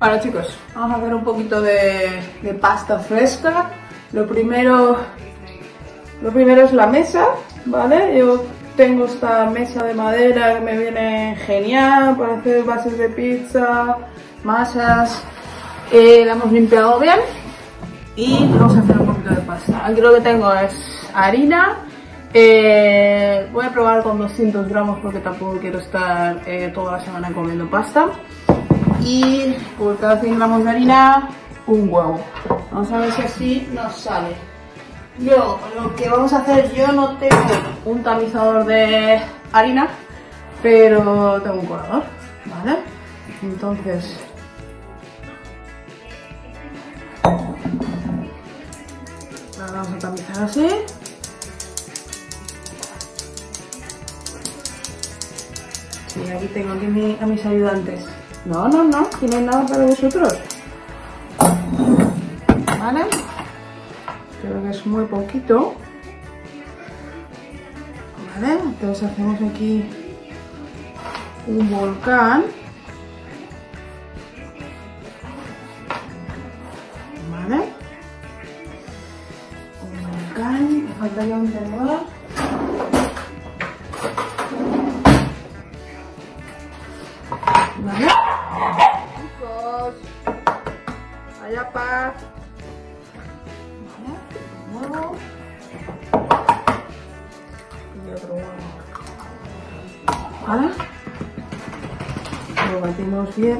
Bueno chicos, vamos a hacer un poquito de pasta fresca. Lo primero es la mesa, ¿vale? Yo tengo esta mesa de madera que me viene genial para hacer bases de pizza, masas. La hemos limpiado bien y vamos a hacer un poquito de pasta. Aquí lo que tengo es harina. Voy a probar con 200 gramos porque tampoco quiero estar toda la semana comiendo pasta. Y por cada 100 gramos de harina, un huevo. Vamos a ver si así nos sale. Luego, lo que vamos a hacer, yo no tengo un tamizador de harina, pero tengo un colador, ¿vale? Entonces, la vamos a tamizar así. Y aquí tengo a mis ayudantes. No, aquí no hay nada para vosotros. ¿Vale? Creo que es muy poquito. ¿Vale? Entonces hacemos aquí un volcán. ¿Vale? Un volcán. Me faltaría un tenedor. ¿Vale? Chicos, allá paz. Vale, un huevo y otro huevo. ¿Vale? Lo batimos bien.